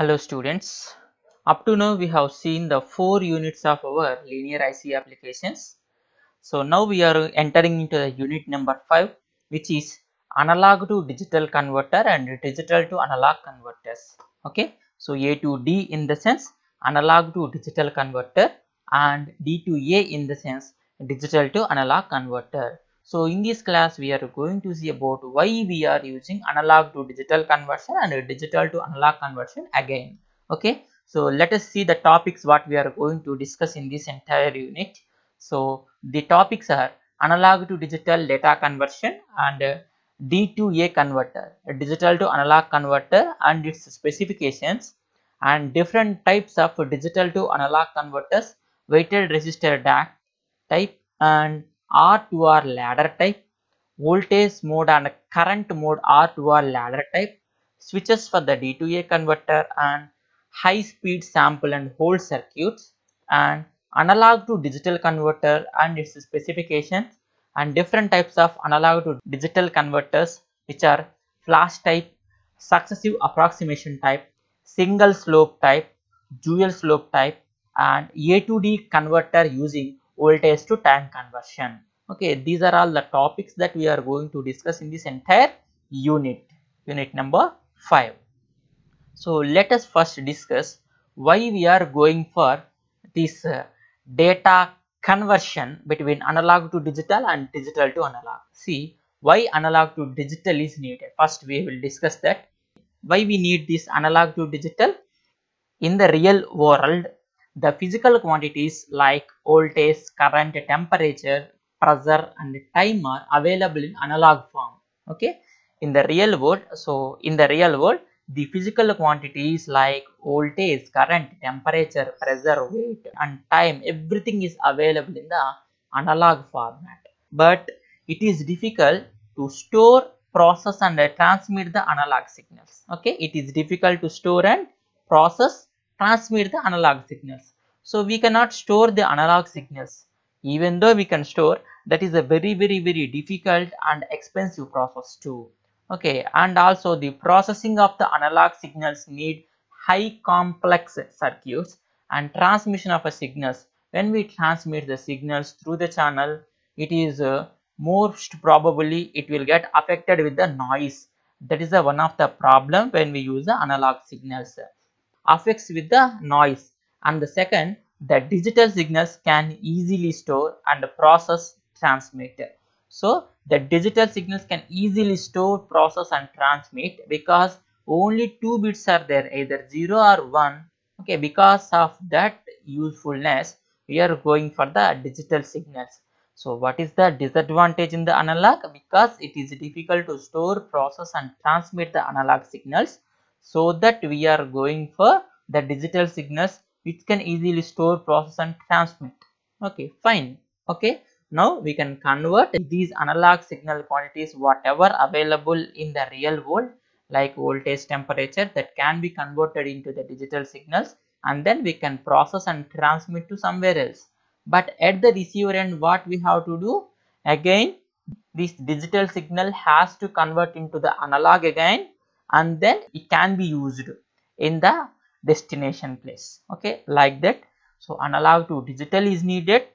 Hello students, up to now we have seen the 4 units of our linear IC applications. So now we are entering into the unit number 5, which is analog to digital converter and digital to analog converters. Okay, so A to D in the sense analog to digital converter and D to A in the sense digital to analog converter. So in this class we are going to see about why we are using analog to digital conversion and digital to analog conversion again. Okay, so let us see the topics what we are going to discuss in this entire unit. So the topics are analog to digital data conversion and D to A converter, a digital to analog converter and its specifications, and different types of digital to analog converters, weighted resistor DAC type and R to R ladder type, voltage mode and current mode R to R ladder type, switches for the D to A converter and high speed sample and hold circuits, and analog to digital converter and its specifications, and different types of analog to digital converters, which are flash type, successive approximation type, single slope type, dual slope type, and A to D converter using voltage to time conversion. Okay, these are all the topics that we are going to discuss in this entire unit number 5. So let us first discuss why we are going for this data conversion between analog to digital and digital to analog. See, why analog to digital is needed. First we will discuss that. Why we need this analog to digital? In the real world, the physical quantities like voltage, current, temperature, pressure and time are available in analog form. Okay, in the real world, the physical quantities like voltage, current, temperature, pressure, weight and time, everything is available in the analog format. But it is difficult to store, process and transmit the analog signals. Okay, it is difficult to store and process, transmit the analog signals. So we cannot store the analog signals. Even though we can store, that is a very difficult and expensive process too. Okay, and also the processing of the analog signals need high complex circuits, and transmission of a signals. When we transmit the signals through the channel, it is most probably it will get affected with the noise. That is one of the problem when we use the analog signals, affects with the noise. And the second, the digital signals can easily store and process, transmit. So the digital signals can easily store, process and transmit because only 2 bits are there, either 0 or 1. Okay, because of that usefulness we are going for the digital signals. So what is the disadvantage in the analog? Because it is difficult to store, process and transmit the analog signals, so that we are going for the digital signals which can easily store, process and transmit. Okay, fine. Okay, now we can convert these analog signal quantities whatever available in the real world like voltage, temperature, that can be converted into the digital signals, and then we can process and transmit to somewhere else. But at the receiver end, what we have to do? Again, this digital signal has to convert into the analog again, and then it can be used in the destination place. Okay, like that. So analog to digital is needed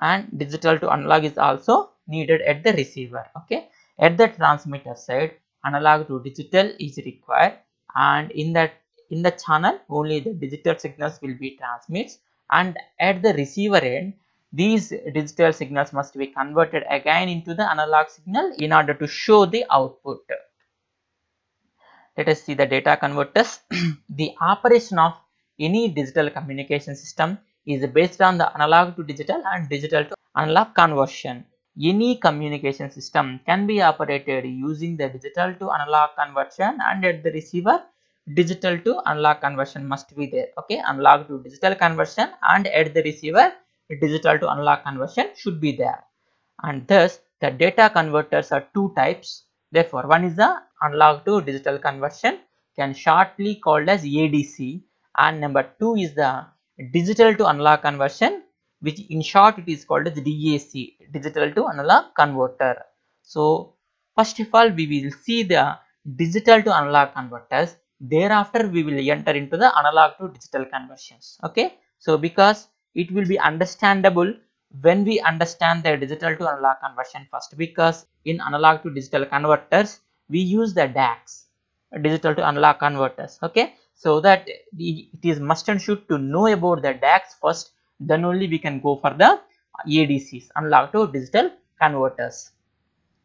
and digital to analog is also needed at the receiver. Okay, at the transmitter side, analog to digital is required, and in the channel only the digital signals will be transmitted, and at the receiver end these digital signals must be converted again into the analog signal in order to show the output. Let us see the data converters. The operation of any digital communication system is based on the analog to digital and digital to analog conversion. Any communication system can be operated using the digital to analog conversion, and at the receiver digital to analog conversion must be there. Okay, analog to digital conversion and at the receiver digital to analog conversion should be there. And thus the data converters are two types. Therefore, one is the analog to digital conversion, can shortly called as ADC, and number 2 is the digital to analog conversion, which in short it is called as DAC, digital to analog converter. So first of all we will see the digital to analog converters. thereafter we will enter into the analog to digital conversions. Okay, so because it will be understandable when we understand the digital to analog conversion first, because in analog to digital converters we use the DACs, digital to analog converters. Okay, so that it is must and should to know about the DACs first, then only we can go for the ADCs, analog to digital converters.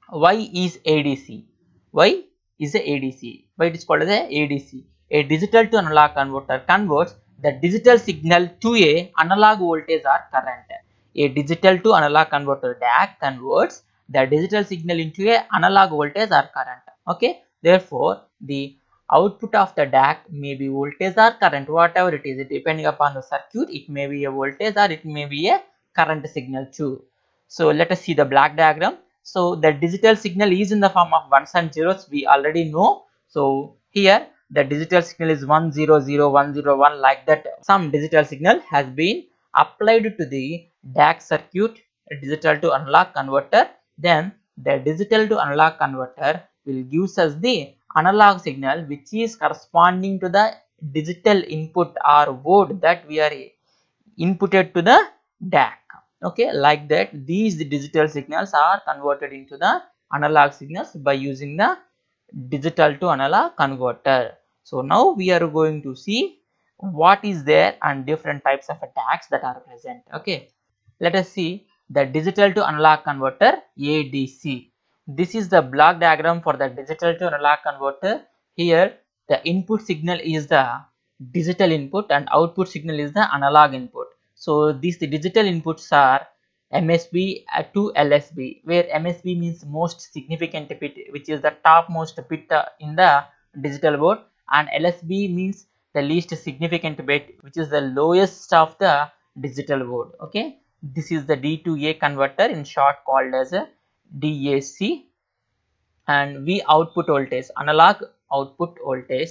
Why is ADC? Why is a ADC? Why it is called as a ADC? A digital to analog converter converts the digital signal to a analog voltage or current. A digital to analog converter DAC converts the digital signal into a analog voltage or current. Okay, therefore the output of the DAC may be voltage or current, whatever it is, depending upon the circuit. It may be a voltage or it may be a current signal too. So let us see the block diagram. So the digital signal is in the form of ones and zeros, we already know. So here the digital signal is 100101, like that. Some digital signal has been applied to the DAC circuit, digital to analog converter. Then the digital to analog converter will gives us the analog signal, which is corresponding to the digital input or word that we are inputted to the DAC. Okay, like that these digital signals are converted into the analog signals by using the digital to analog converter. So now we are going to see what is there and different types of DACs that are present. Okay, let us see the digital to analog converter, ADC. This is the block diagram for the digital to analog converter. Here the input signal is the digital input and output signal is the analog input. So these digital inputs are MSB to LSB, where MSB means most significant bit, which is the topmost bit in the digital board, and LSB means the least significant bit, which is the lowest of the digital board. Okay, this is the D to A converter, in short called as a DAC, and V output voltage, analog output voltage.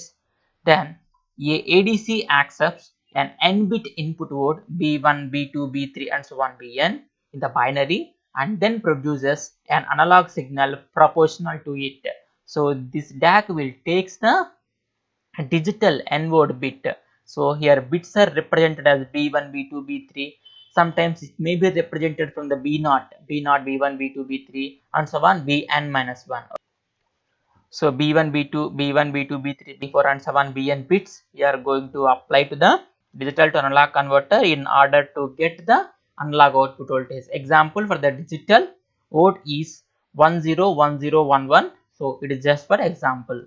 Then a ADC accepts an n-bit input word B1, B2, B3 and so on Bn in the binary, and then produces an analog signal proportional to it. So this DAC will takes the digital n-word bit. So here bits are represented as B1, B2, B3. Sometimes it may be represented from the B0, B0, B1, B2, B3 and so on Bn minus 1. So B1, B2, B1, B2, B3, B4 and so on Bn bits we are going to apply to the digital to analog converter in order to get the analog output voltage. Example for the digital vote is 101011. So it is just for example.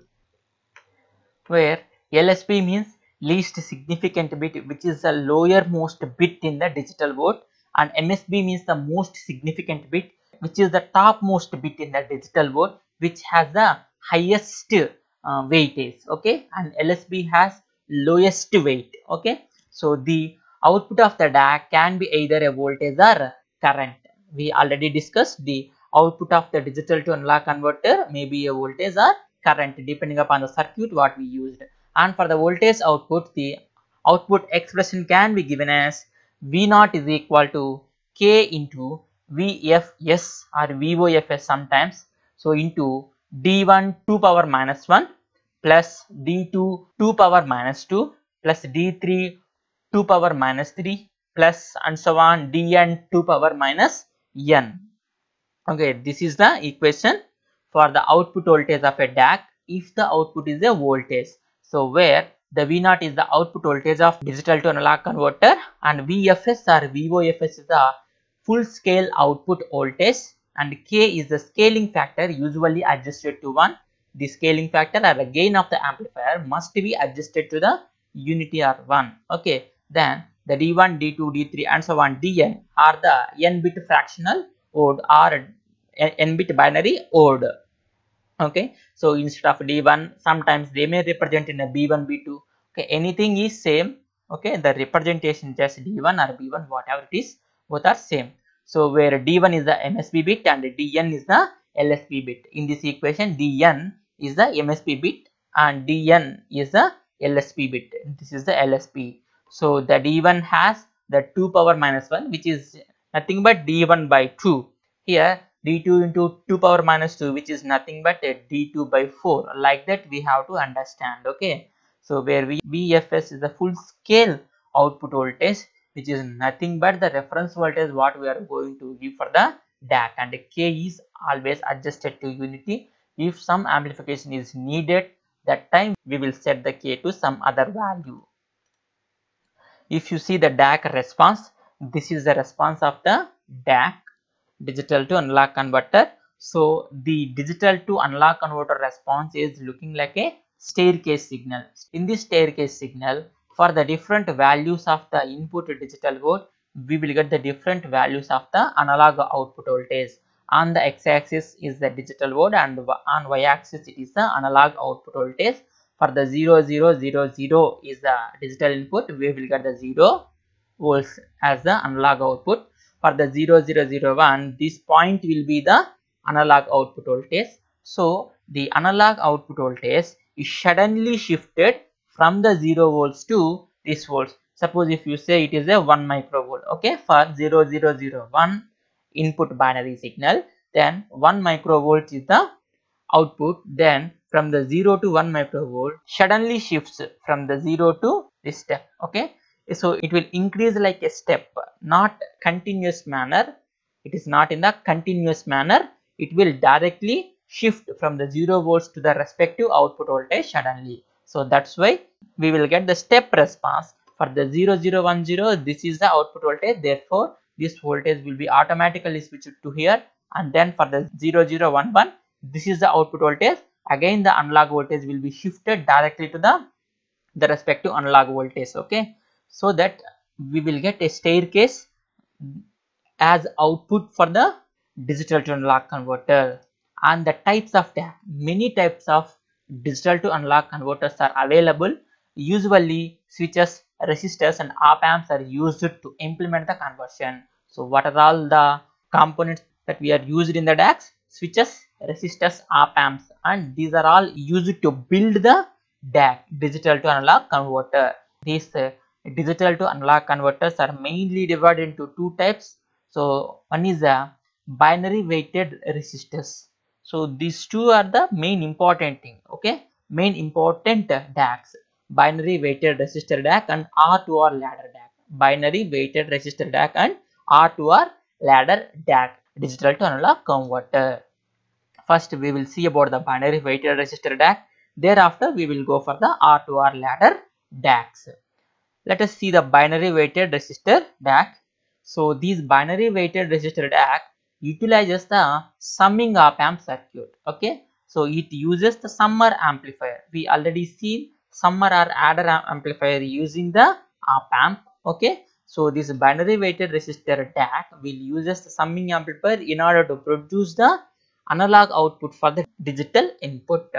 Where LSB means least significant bit, which is the lowermost bit in the digital board, and MSB means the most significant bit, which is the topmost bit in the digital board, which has the highest weightage. Okay, and LSB has lowest weight. Okay, so the output of the DAC can be either a voltage or current. We already discussed the output of the digital to analog converter may be a voltage or current depending upon the circuit what we used. And for the voltage output, the output expression can be given as V0 is equal to K into VFS or VOFS sometimes. So into D1 2 power minus 1 plus D2 2 power minus 2 plus D3 2 power minus 3 plus and so on Dn 2 power minus n. Okay, this is the equation for the output voltage of a DAC if the output is a voltage. So where the V0 is the output voltage of digital to analog converter and VFS or VOFS is the full scale output voltage, and K is the scaling factor usually adjusted to 1. The scaling factor or the gain of the amplifier must be adjusted to the unity or 1. Okay, then the D1, D2, D3 and so on Dn are the n-bit fractional odd or n-bit binary odd. Okay, so instead of D1 sometimes they may represent in a B1, B2. Okay, anything is same. Okay, the representation just D1 or B1, whatever it is, both are same. So where D1 is the MSB bit and Dn is the LSB bit. In this equation Dn is the MSB bit and Dn is the LSB bit. This is the LSB. So the D1 has the 2 power minus 1, which is nothing but D1 by 2. Here D2 into 2 power minus 2, which is nothing but a D2 by 4. Like that we have to understand. Okay, So where VFS is the full scale output voltage, which is nothing but the reference voltage what we are going to give for the DAC, and K is always adjusted to unity. If some amplification is needed, that time we will set the K to some other value. If you see the DAC response, this is the response of the DAC, digital to analog converter. So the digital to analog converter response is looking like a staircase signal. In this staircase signal, for the different values of the input digital code, we will get the different values of the analog output voltage. On the x-axis is the digital code, and on y-axis it is the analog output voltage. For the 0000 is the digital input, we will get the 0 volts as the analog output. For the 0001, this point will be the analog output voltage. So the analog output voltage is suddenly shifted from the 0 volts to this volts. Suppose if you say it is a 1 microvolt, okay, for 0001 input binary signal, then 1 microvolt is the output. Then from the 0 to 1 microvolt suddenly shifts from the 0 to this step, okay. So it will increase like a step, not continuous manner. It is not in the continuous manner. It will directly shift from the 0 volts to the respective output voltage suddenly. So that's why we will get the step response. For the 0010, this is the output voltage, therefore this voltage will be automatically switched to here. And then for the 0011, this is the output voltage, again the analog voltage will be shifted directly to the respective analog voltage, okay. So that we will get a staircase as output for the digital to analog converter. And the types of DAC, many types of digital to analog converters are available. Usually switches, resistors and op amps are used to implement the conversion. So what are all the components that we are used in the DACs? Switches, resistors, op amps, and these are all used to build the DAC, digital to analog converter. These digital to analog converters are mainly divided into two types. So one is a binary weighted resistors. So these two are the main important thing, okay, main important DACs, binary weighted resistor DAC and R2R ladder DAC, binary weighted resistor DAC and R2R ladder DAC, digital to analog converter. First we will see about the binary weighted resistor DAC, thereafter we will go for the R2R ladder DACs. Let us see the binary weighted resistor DAC. So these binary weighted resistor DAC utilizes the summing op amp circuit, okay. So it uses the summer amplifier. We already seen summer or adder amplifier using the op amp, okay. So this binary weighted resistor DAC will uses the summing amplifier in order to produce the analog output for the digital input.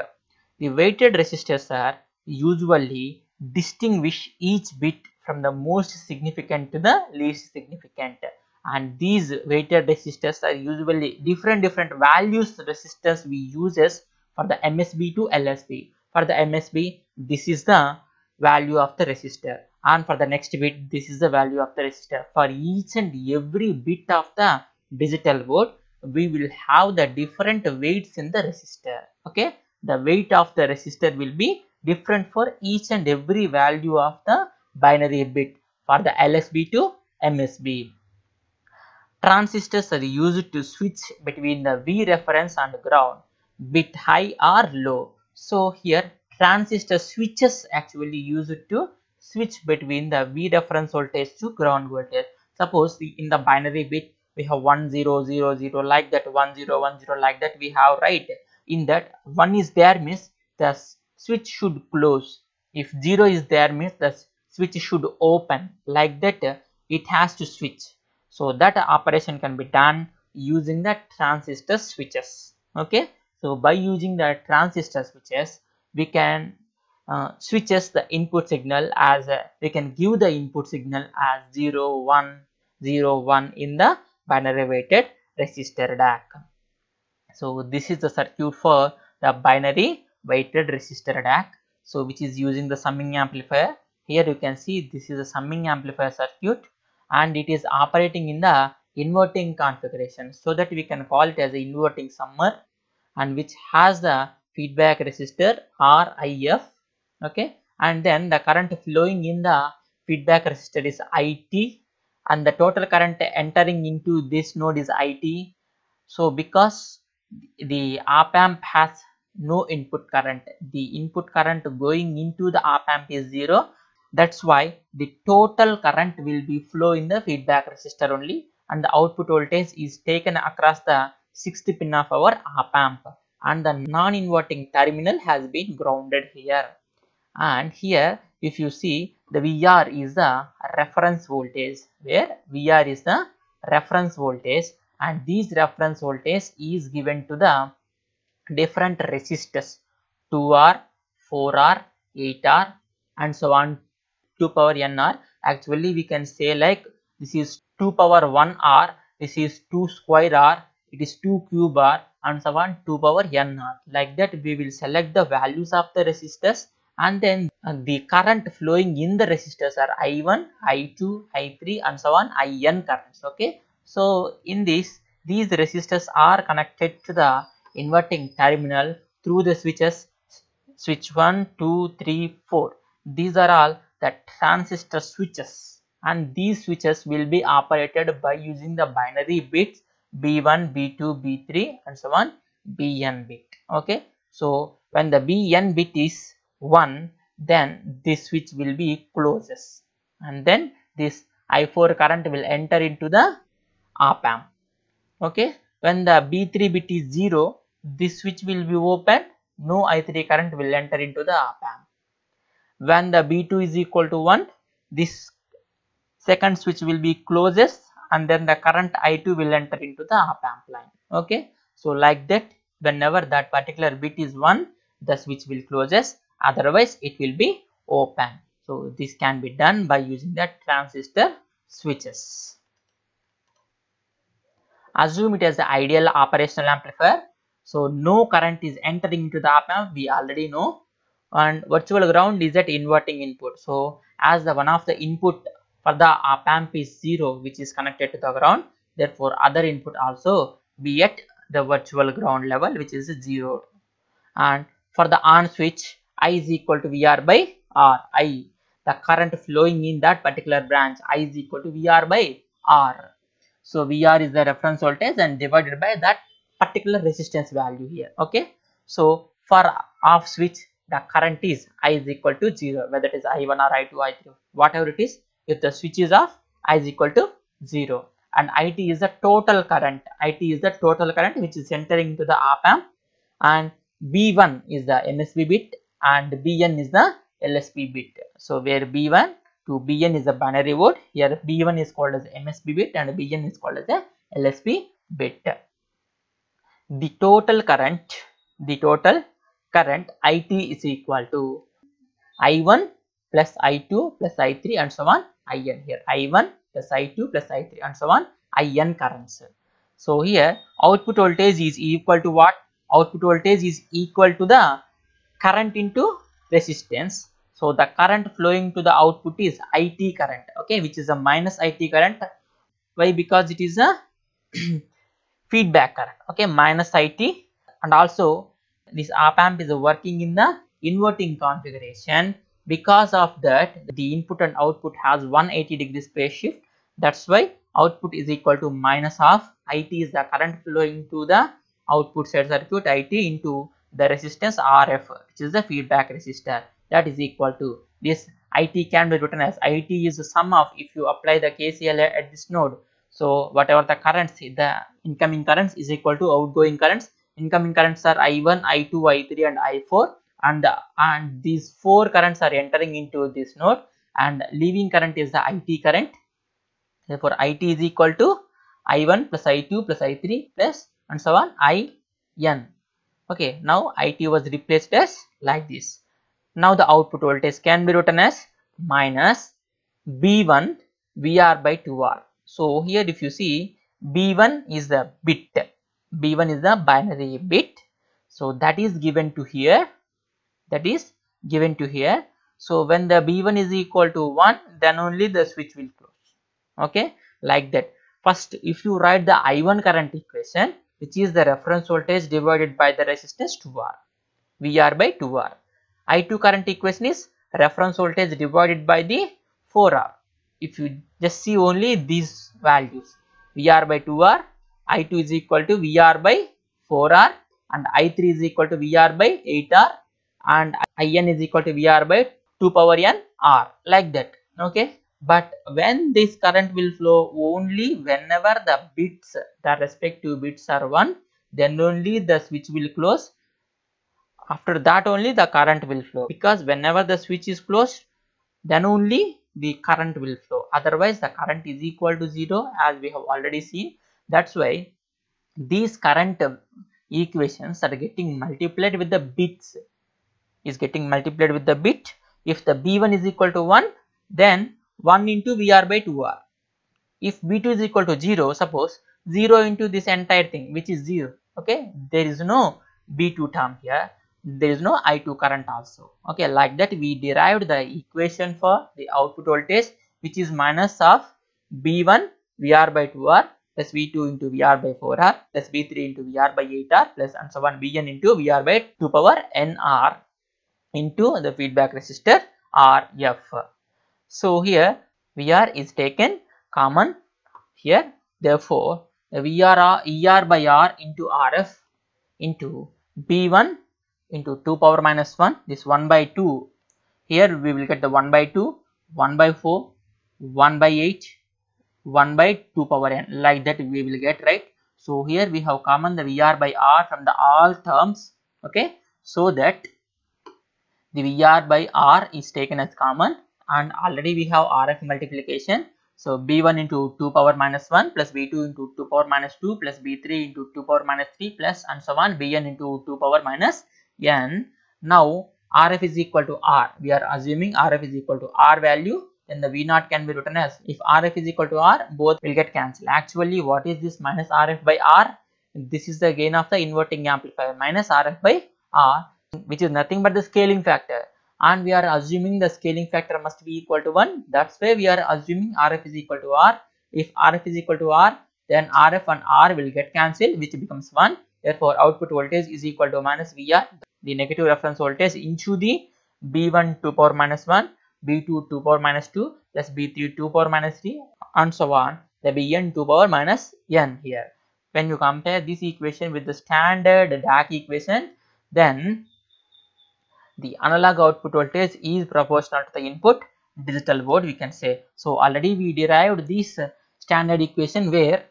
The weighted resistors are usually distinguish each bit from the most significant to the least significant, and these weighted resistors are usually different values resistance we uses for the MSB to LSB. For the MSB, this is the value of the resistor, and for the next bit, this is the value of the resistor. For each and every bit of the digital board, we will have the different weights in the resistor, okay. The weight of the resistor will be different for each and every value of the binary bit for the LSB to MSB. Transistors are used to switch between the V reference and ground, bit high or low. So here transistor switches actually used to switch between the V reference voltage to ground voltage. Suppose in the binary bit we have 1000 like that, 1010 like that we have, right. In that 1 is there means the switch should close. If 0 is there means the switch should open, like that it has to switch. So that operation can be done using the transistor switches, okay. So by using the transistor switches, we can switches the input signal as we can give the input signal as 0 1 0 1 in the binary weighted resistor DAC. So this is the circuit for the binary weighted resistor DAC, so which is using the summing amplifier. Here you can see this is a summing amplifier circuit, and it is operating in the inverting configuration, so that we can call it as a inverting summer, and which has the feedback resistor RIF, okay. and then the current flowing in the feedback resistor is IT, and the total current entering into this node is IT. So because the op amp has no input current, the input current going into the op amp is 0. That's why the total current will be flow in the feedback resistor only, and the output voltage is taken across the 6th pin of our op amp, and the non-inverting terminal has been grounded here. And here if you see, the VR is the reference voltage, where VR is the reference voltage, and this reference voltage is given to the different resistors 2R, 4R, 8R, and so on 2 power n r. Actually we can say like this is 2 power 1 r, this is 2 square r, it is 2 cube r, and so on 2 power n r. Like that we will select the values of the resistors, and then the current flowing in the resistors are I1, I2, I3, and so on IN currents. Okay, so in this, these resistors are connected to the inverting terminal through the switches, switch 1, 2, 3, 4. These are all the transistor switches, and these switches will be operated by using the binary bits B1, B2, B3, and so on Bn bit. Okay, so when the Bn bit is 1, then this switch will be closes, and then this I4 current will enter into the op amp. Okay, when the B3 bit is 0, this switch will be open, no I3 current will enter into the op amp. When the B2 is equal to 1, this second switch will be closes, and then the current I2 will enter into the op amp line. Okay, so like that, whenever that particular bit is 1, the switch will closes, otherwise it will be open. So this can be done by using the transistor switches. Assume it as the ideal operational amplifier. So no current is entering into the op amp, we already know, and virtual ground is at inverting input. So as the one of the input for the op amp is 0, which is connected to the ground, therefore other input also be at the virtual ground level, which is 0. And for the on switch, I is equal to VR by R. I, the current flowing in that particular branch, I is equal to VR by R. So VR is the reference voltage and divided by that particular resistance value here. Okay, so for off switch, the current is I is equal to 0, whether it is I1 or I2, I3, whatever it is. If the switch is off, I is equal to 0, and IT is the total current. IT is the total current which is entering into the op amp, and B1 is the MSB bit and Bn is the LSB bit. So where B1 to Bn is a binary word, here B1 is called as MSB bit and Bn is called as a LSB bit. The total current IT is equal to I1 plus I2 plus I3 and so on IN. Here I1 plus I2 plus I3 and so on IN currents. So here output voltage is equal to what? Output voltage is equal to the current into resistance. So the current flowing to the output is IT current, okay, which is a minus IT current. Why? Because it is a feedback current, okay, minus IT. And also this op amp is working in the inverting configuration. Because of that, the input and output has 180 degrees phase shift. That's why output is equal to minus of IT is the current flowing to the output side circuit IT into the resistance RF, which is the feedback resistor, that is equal to this. IT can be written as IT is the sum of, if you apply the KCL at this node, so whatever the currents, the incoming currents is equal to outgoing currents. Incoming currents are I1, I2, I3 and I4, and these 4 currents are entering into this node, and leaving current is the IT current. Therefore IT is equal to I1 plus I2 plus I3 plus and so on IN. Okay, now IT was replaced as like this. Now the output voltage can be written as minus B1 VR by 2R. So here if you see, B1 is the bit, B1 is the binary bit, so that is given to here, So when the B1 is equal to 1, then only the switch will close. Okay, like that. First, if you write the I1 current equation, which is the reference voltage divided by the resistance 2R, VR by 2R. I2 current equation is reference voltage divided by the 4R. If you just see only these values, VR by 2R, I2 is equal to VR by 4R, and I3 is equal to VR by 8R, and IN is equal to VR by 2 power n R, like that. Okay, but when this current will flow only whenever the bits, the respective bits are 1, then only the switch will close. After that only the current will flow, because whenever the switch is closed, then only the current will flow. Otherwise the current is equal to 0, as we have already seen. That's why these current equations are getting multiplied with the bits, is getting multiplied with the bit. If the B1 is equal to 1, then 1 into VR by 2R. If B2 is equal to 0, suppose 0 into this entire thing, which is 0. Okay, there is no B2 term here, there is no I2 current also. Okay, like that we derived the equation for the output voltage, which is minus of B1 VR by 2R plus V2 into VR by 4R plus B3 into VR by 8R plus and so on Bn into VR by 2 power nR into the feedback resistor RF. So here VR is taken common here, therefore the ER by R into RF into B1 into 2 power minus 1, this 1 by 2, here we will get the 1 by 2, 1 by 4, 1 by 8, 1 by 2 power n, like that we will get, right. So here we have common the VR by R from the all terms. Okay, so that the VR by R is taken as common, and already we have RF multiplication. So B1 into 2 power minus 1 plus B2 into 2 power minus 2 plus B3 into 2 power minus 3 plus and so on Bn into 2 power minus n. Now RF is equal to R. We are assuming RF is equal to R value. Then the V0 can be written as, if RF is equal to R, both will get cancelled. Actually, what is this minus RF by R? This is the gain of the inverting amplifier minus RF by R, which is nothing but the scaling factor, and we are assuming the scaling factor must be equal to 1. That's why we are assuming RF is equal to R. If RF is equal to R, then RF and R will get cancelled, which becomes 1. Therefore output voltage is equal to minus VR, the negative reference voltage, into the B1 2 power minus 1, B2 2 power minus 2 plus B3 2 power minus 3 and so on, the Bn 2 power minus n here. When you compare this equation with the standard DAC equation, then the analog output voltage is proportional to the input digital board, we can say. So already we derived this standard equation where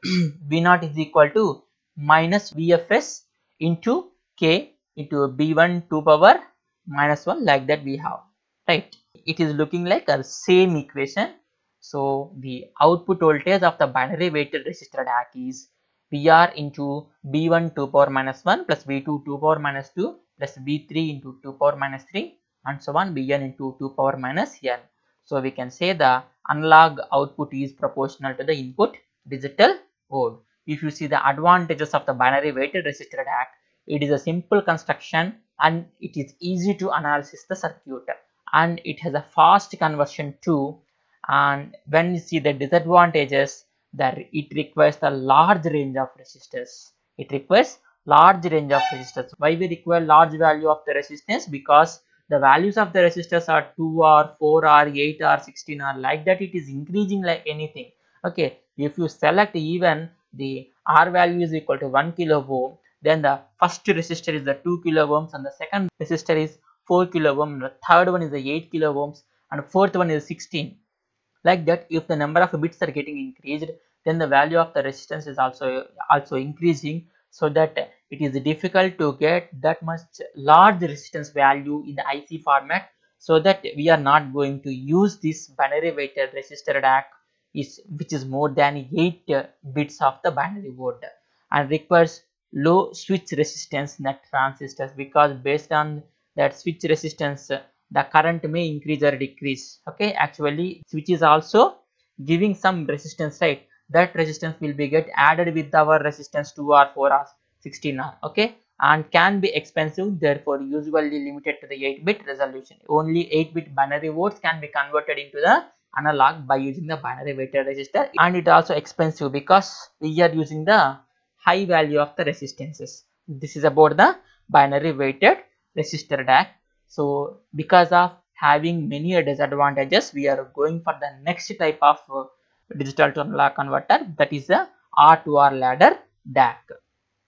V0 is equal to minus VFS into K into B1 2 power minus 1, like that we have, right. It is looking like a same equation. So the output voltage of the binary weighted resistor DAC is VR into B1 2 power minus 1 plus B2 2 power minus 2 plus B3 into 2 power minus 3 and so on Bn into 2 power minus n. So we can say the analog output is proportional to the input digital board. If you see the advantages of the binary weighted resistor DAC, it is a simple construction and it is easy to analyze the circuit, and it has a fast conversion too. And when you see the disadvantages, that it requires a large range of resistors. It requires large range of resistors. Why we require large value of the resistance? Because the values of the resistors are 2R, 4R, 8R, 16R, like that it is increasing like anything. Okay, if you select even the R value is equal to 1 kilo ohm, then the first resistor is the 2 kilo ohms and the second resistor is 4 kilo ohm, the third one is the 8 kilo ohms and fourth one is 16. Like that, if the number of bits are getting increased, then the value of the resistance is also increasing, so that it is difficult to get that much large resistance value in the IC format. So that we are not going to use this binary weighted resistor DAC which is more than 8 bits of the binary board, and requires low switch resistance in the transistors, because based on that switch resistance the current may increase or decrease. Okay, actually switch is also giving some resistance, right. That resistance will be get added with our resistance 2R, 4R, 16R. Okay, and can be expensive, therefore usually limited to the 8-bit resolution. Only 8-bit binary boards can be converted into the analog by using the binary weighted resistor, and it also expensive because we are using the high value of the resistances. This is about the binary weighted resistor DAC. So because of having many disadvantages, we are going for the next type of digital to analog converter, that is the R to R ladder DAC.